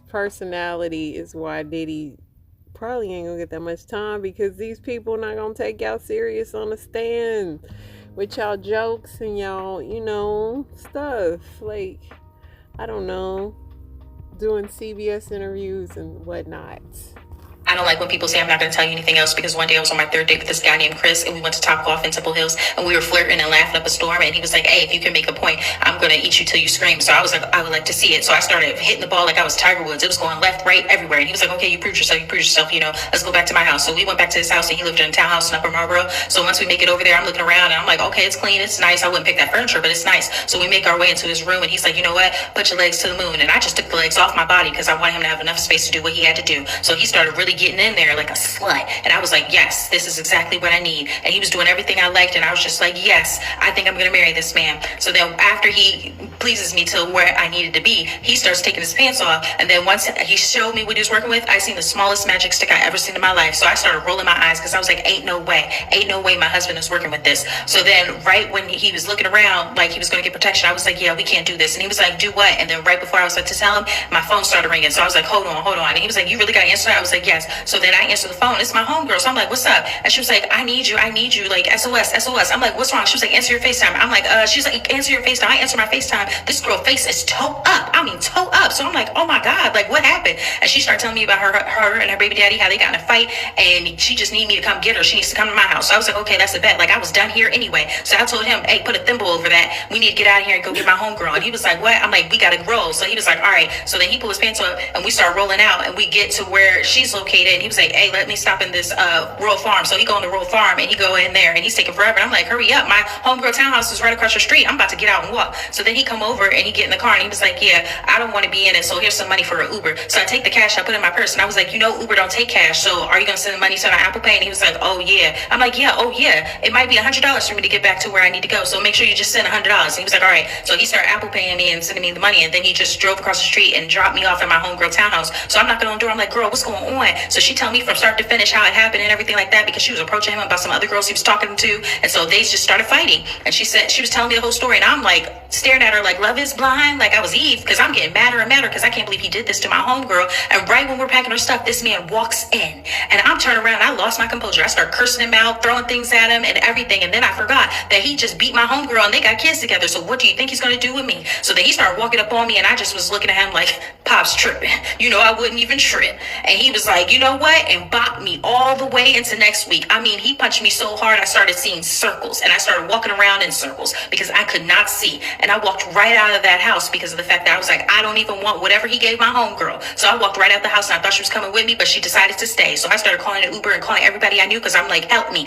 personality is why Diddy probably ain't gonna get that much time, because these people not gonna take y'all serious on the stand with y'all jokes and y'all, stuff. Like, I don't know, doing CBS interviews and whatnot. I don't like when people say I'm not going to tell you anything else, because one day I was on my third date with this guy named Chris, and we went to Topgolf in Temple Hills, and we were flirting and laughing up a storm, and he was like, hey, if you can make a point, I'm going to eat you till you scream. So I was like, I would like to see it. So I started hitting the ball like I was Tiger Woods. It was going left, right, everywhere. And he was like, okay, you proved yourself, let's go back to my house. So we went back to his house, and he lived in a townhouse in Upper Marlboro. So once we make it over there, I'm looking around, and I'm like, okay, it's clean, it's nice. I wouldn't pick that furniture, but it's nice. So we make our way into his room, and he's like, you know what, put your legs to the moon. And I just took the legs off my body because I wanted him to have enough space to do what he had to do. So he started really getting in there like a slut, and I was like, yes, this is exactly what I need. And he was doing everything I liked, and I was just like, yes, I think I'm gonna marry this man. So then after he pleases me to where I needed to be, he starts taking his pants off, and then once he showed me what he was working with, I seen the smallest magic stick I ever seen in my life. So I started rolling my eyes because I was like, ain't no way my husband is working with this. So then right when he was looking around like he was gonna get protection, I was like, yeah, we can't do this. And he was like, do what? And then right before I was about to tell him, my phone started ringing. So I was like, hold on. And he was like, you really gotta answer that? I was like, yes. So then I answered the phone. It's my homegirl. So I'm like, what's up? And she was like, I need you, like SOS. I'm like, what's wrong? She was like, answer your FaceTime. I'm like, she's like, answer your FaceTime. I answer my FaceTime. This girl face is toe up. I mean, toe up. So I'm like, oh my God, like what happened? And she started telling me about her and her baby daddy, how they got in a fight, and she just needed me to come get her. She needs to come to my house. So I was like, okay, that's a bet. Like I was done here anyway. So I told him, hey, put a thimble over that. We need to get out of here and go get my homegirl. And he was like, what? I'm like, we gotta roll. So he was like, all right. So then he pulled his pants up, and we start rolling out, and we get to where she's located, and he was like, hey, let me stop in this Rural Farm. So he go in the Rural Farm, and he go in there, and he's taking forever. And I'm like, hurry up, my homegirl townhouse is right across the street. I'm about to get out and walk. So then he come over, and he get in the car, and he was like, yeah, I don't want to be in it, so here's some money for an Uber. So I take the cash, I put it in my purse, and I was like, Uber don't take cash, so are you gonna send the money to my Apple Pay? And he was like, oh yeah. I'm like, yeah, it might be $100 for me to get back to where I need to go, so make sure you just send $100. And he was like, all right. So he started Apple Paying me and sending me the money, and then he just drove across the street and dropped me off at my homegirl townhouse. So I'm knocking on the door, I'm like, girl, what's going on? So she told me from start to finish how it happened and everything like that, because she was approaching him about some other girls he was talking to, and so they just started fighting. And she said, she was telling me the whole story, and I'm like staring at her like love is blind, like I was Eve, because I'm getting madder and madder because I can't believe he did this to my homegirl. And right when we're packing her stuff, this man walks in, and I'm turning around, I lost my composure. I start cursing him out, throwing things at him and everything, and then I forgot that he just beat my homegirl and they got kids together. So what do you think he's going to do with me? So then he started walking up on me, and I just was looking at him like, Pop's tripping. You know, I wouldn't even trip. And he was like, you know what? And bopped me all the way into next week. I mean, he punched me so hard, I started seeing circles. And I started walking around in circles because I could not see. And I walked right out of that house because of the fact that I was like, I don't even want whatever he gave my homegirl. So I walked right out the house and I thought she was coming with me, but she decided to stay. So I started calling an Uber and calling everybody I knew because I'm like, help me,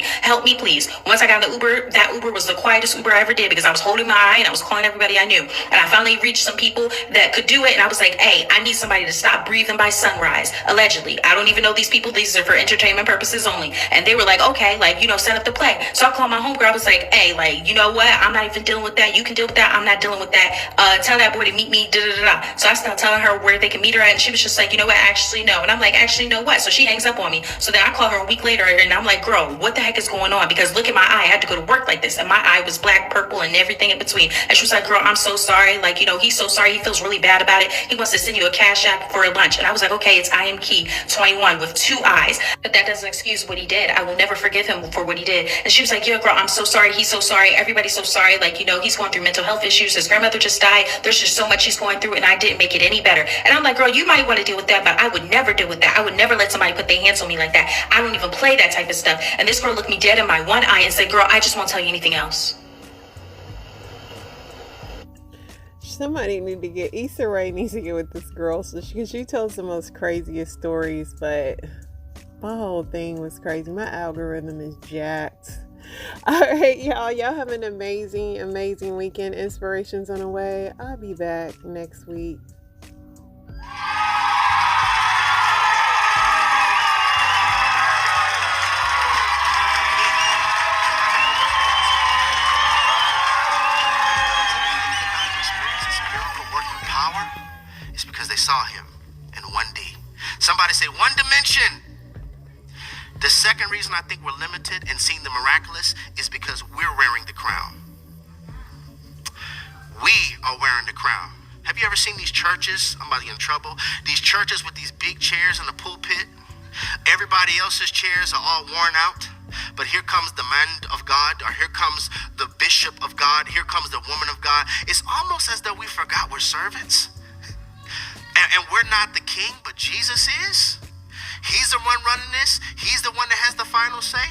please. Once I got in the Uber, that Uber was the quietest Uber I ever did because I was holding my eye and I was calling everybody I knew. And I finally reached some people that could do it. And I was like, hey, I need somebody to stop breathing by sunrise. Allegedly. I don't even know these people. These are for entertainment purposes only. And they were like, okay, like, you know, set up the play. So I called my homegirl. I was like, hey, like, you know what? I'm not even dealing with that. You can deal with that. I'm not dealing with that. Tell that boy to meet me. So I started telling her where they can meet her at. And she was just like, you know what? Actually, no. And I'm like, actually, no what? So she hangs up on me. So then I call her a week later and I'm like, girl, what the heck is going on? Because look at my eye. I had to go to work like this. And my eye was black, purple, and everything in between. And she was like, girl, I'm so sorry. Like, you know, he's so sorry. He feels really bad about it. He wants to send you a cash app for a lunch. And I was like, okay, it's I am Key 21 with 2 eyes. But that doesn't excuse what he did. I will never forgive him for what he did. And she was like, yeah, girl, I'm so sorry. He's so sorry. Everybody's so sorry. Like, you know, he's going through mental health issues. His grandmother just died. There's just so much he's going through. And I didn't make it any better. And I'm like, girl, you might want to deal with that, but I would never deal with that. I would never let somebody put their hands on me like that. I don't even play that type of stuff. And this girl looked me dead in my one eye and said, girl, I just won't tell you anything else. Somebody need to get Issa Rae needs to get with this girl so she tells the most craziest stories, but my whole thing was crazy. My algorithm is jacked. All right, y'all have an amazing weekend. Inspirations on the way. I'll be back next week. Saw him in 1D. Somebody say 1 dimension. The second reason I think we're limited in seeing the miraculous is because we're wearing the crown. We are wearing the crown. Have you ever seen these churches? I'm about to get in trouble. These churches with these big chairs in the pulpit. Everybody else's chairs are all worn out. But here comes the man of God, or here comes the bishop of God, here comes the woman of God. It's almost as though we forgot we're servants. And we're not the king, but Jesus is. He's the one running this. He's the one that has the final say.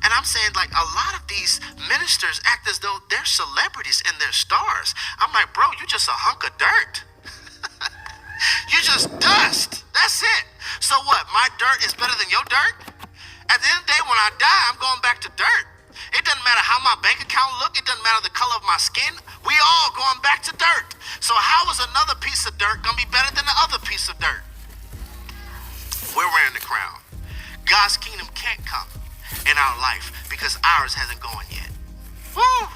And I'm saying, like, a lot of these ministers act as though they're celebrities and they're stars. I'm like, bro, you're just a hunk of dirt. You're just dust. That's it. So what? My dirt is better than your dirt? At the end of the day, when I die, I'm going back to dirt. It doesn't matter how my bank account look. It doesn't matter the color of my skin. We all going back to dirt. So how is another piece of dirt going to be better than the other piece of dirt? We're wearing the crown. God's kingdom can't come in our life because ours hasn't gone yet. Woo!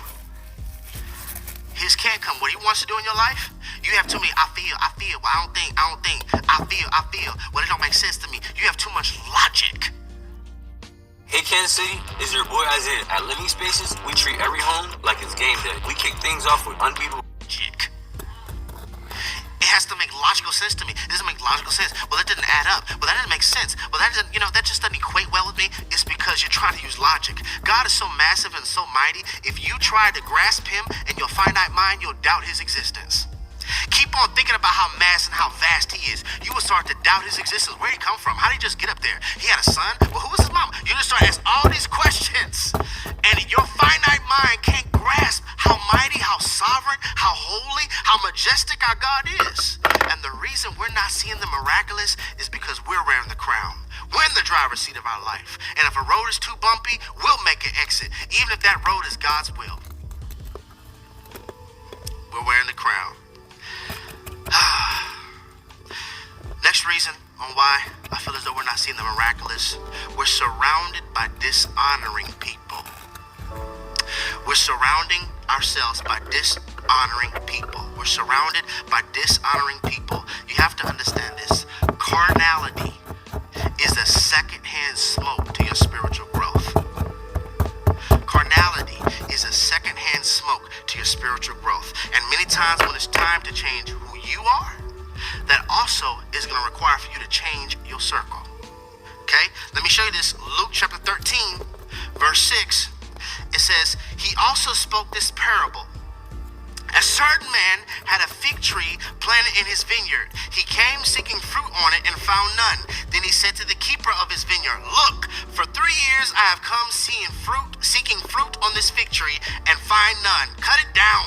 His can't come. What he wants to do in your life, you have too many I feel, well, I don't think, I feel. Well, it don't make sense to me. You have too much logic. Hey Kansas City, it's your boy Isaiah. At Living Spaces, we treat every home like it's game day. We kick things off with unbeatable logic. It has to make logical sense to me. It doesn't make logical sense. Well, that didn't add up. Well, that didn't make sense. Well, that doesn't, that just doesn't equate well with me. It's because you're trying to use logic. God is so massive and so mighty. If you try to grasp him in your finite mind, you'll doubt his existence. Keep on thinking about how mass and how vast he is. You will start to doubt his existence. Where'd he come from? How did he just get up there? He had a son? Well, who was his mama? You just start asking all these questions. And your finite mind can't grasp how mighty, how sovereign, how holy, how majestic our God is. And the reason we're not seeing the miraculous is because we're wearing the crown. We're in the driver's seat of our life. And if a road is too bumpy, we'll make an exit, even if that road is God's will. We're wearing the crown. Next reason on why I feel as though we're not seeing the miraculous, we're surrounded by dishonoring people. We're surrounding ourselves by dishonoring people. We're surrounded by dishonoring people. You have to understand this. Carnality is a secondhand smoke to your spiritual growth. Carnality is a secondhand smoke to your spiritual growth. And many times when it's time to change who you are, that also is going to require for you to change your circle. Okay? Let me show you this. Luke chapter 13, verse 6. It says, he also spoke this parable A certain man had a fig tree planted in his vineyard. He came seeking fruit on it and found none. Then he said to the keeper of his vineyard, "Look, for 3 years I have come seeking fruit on this fig tree and find none. Cut it down.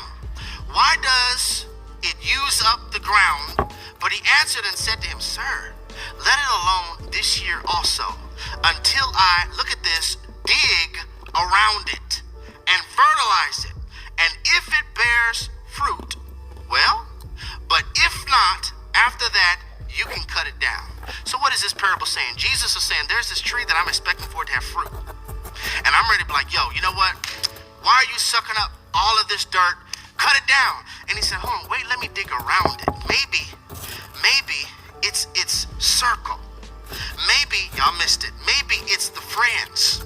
Why does it use up the ground?" But he answered and said to him, "Sir, let it alone this year also, until I," look at this, "dig around it and fertilize it. And if it bears fruit, well, but if not, after that, you can cut it down." So what is this parable saying? Jesus is saying there's this tree that I'm expecting for it to have fruit. And I'm ready to be like, yo, you know what? Why are you sucking up all of this dirt? Cut it down. And he said, hold on, wait, let me dig around it. Maybe it's circle. Maybe y'all missed it. Maybe it's the friends.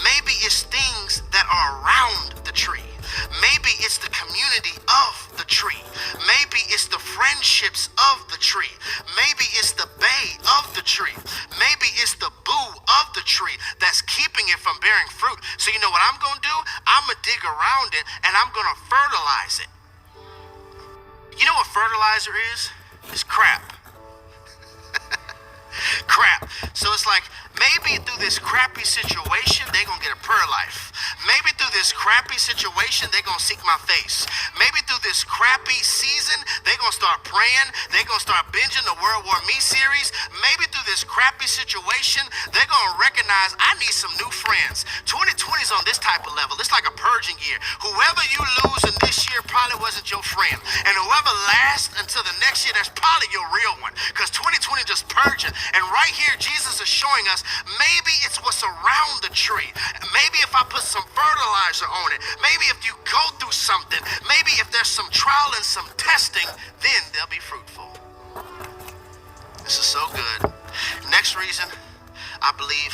Maybe it's things that are around the tree. Maybe it's the community of the tree. Maybe it's the friendships of the tree. Maybe it's the bay of the tree. Maybe it's the boo of the tree that's keeping it from bearing fruit. So you know what I'm going to do? I'm going to dig around it and I'm going to fertilize it. You know what fertilizer is? It's crap. Crap. So it's like, maybe through this crappy situation, they're going to get a prayer life. Maybe through this crappy situation, they're going to seek my face. Maybe through this crappy season, they're going to start praying. They're going to start binging the World War Me series. Maybe through this crappy situation, they're going to recognize I need some new friends. 2020 is on this type of level. It's like a purging year. Whoever you lose in this year probably wasn't your friend. And whoever lasts until the next year, that's probably your real one. Because 2020 just purging. And right here, Jesus is showing us maybe it's what's around the tree. Maybe if I put some fertilizer on it, maybe if you go through something, maybe if there's some trial and some testing, then they'll be fruitful. This is so good. Next reason I believe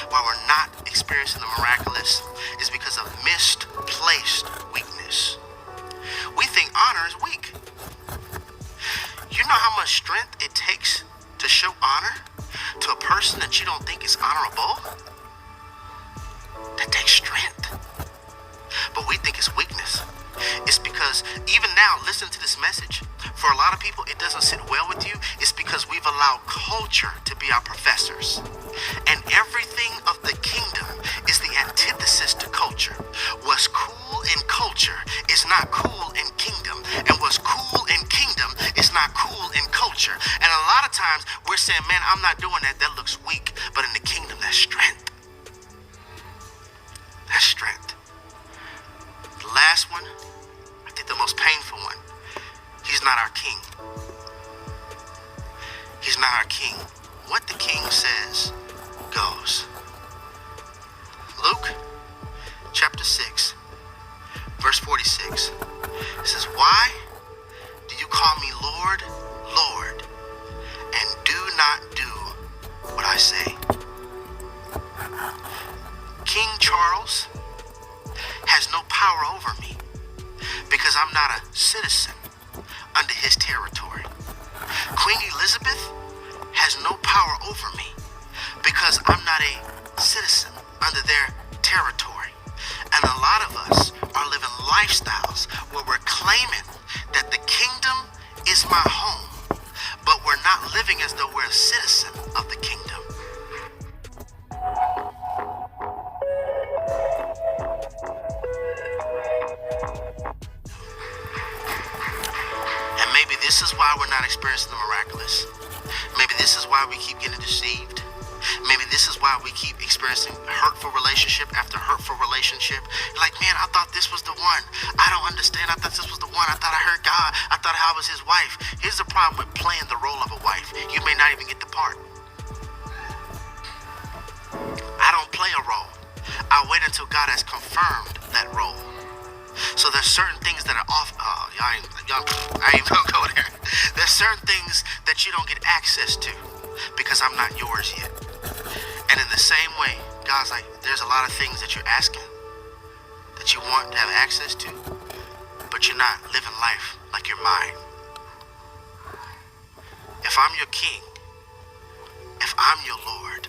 why we're not experiencing the miraculous is because of misplaced weakness. We think honor is weak. You know how much strength it takes to show honor to a person that you don't think is honorable? That takes strength. But we think it's weakness. It's because even now, listen to this message. For a lot of people, it doesn't sit well with you. It's because we've allowed culture to be our professors. And everything of the kingdom is the antithesis to culture. What's cool in culture is not cool in kingdom. And what's cool in kingdom is not cool in culture. And a lot of times we're saying, man, I'm not doing that. That looks weak. But in the kingdom, that's strength. That's strength. The last one, I think the most painful one. He's not our king. He's not our king. What the king says goes. Luke chapter 6, verse 46. It says, "Why do you call me Lord, Lord, and do not do what I say?" King Charles has no power over me because I'm not a citizen under his territory. Queen Elizabeth has no power over me because I'm not a citizen under their territory. And a lot of us are living lifestyles where we're claiming that the kingdom is my home, but we're not living as though we're a citizen of the kingdom. And maybe this is why we're not experiencing the miraculous. Maybe this is why we keep getting deceived. Maybe this is why we keep experiencing hurtful relationship after hurtful relationship. Like, man, I thought this was the one. I don't understand. I thought this was the one. I thought I heard God. I thought I was his wife. Here's the problem with playing the role of a wife. You may not even get the part. I don't play a role. I wait until God has confirmed that role. So there's certain things that are off. I ain't gonna go there. There's certain things that you don't get access to because I'm not yours yet. And in the same way, God's like, there's a lot of things that you're asking that you want to have access to, but you're not living life like you're mine. If I'm your king, if I'm your Lord,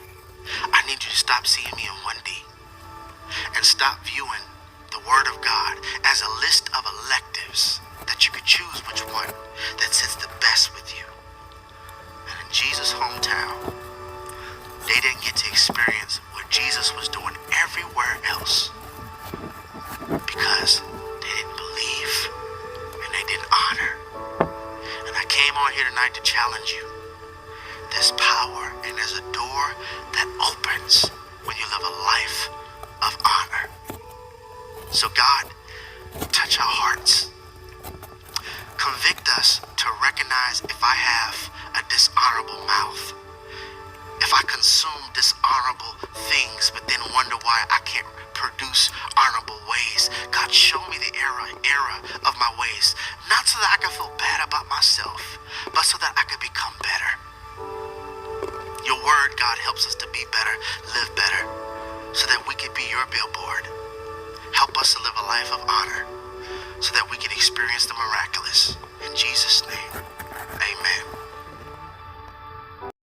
I need you to stop seeing me in 1D and stop viewing the Word of God as a list of electives that you could choose which one that sits the best with you. And in Jesus' hometown, they didn't get to experience what Jesus was doing everywhere else because they didn't believe and they didn't honor. And I came on here tonight to challenge you. There's power and there's a door that opens when you live a life of honor. So God, touch our hearts. Convict us to recognize if I have a dishonorable mouth. If I consume dishonorable things, but then wonder why I can't produce honorable ways. God, show me the error of my ways. Not so that I can feel bad about myself, but so that I can become better. Your word, God, helps us to be better, live better, so that we can be your billboard. Help us to live a life of honor, so that we can experience the miraculous. In Jesus' name, amen.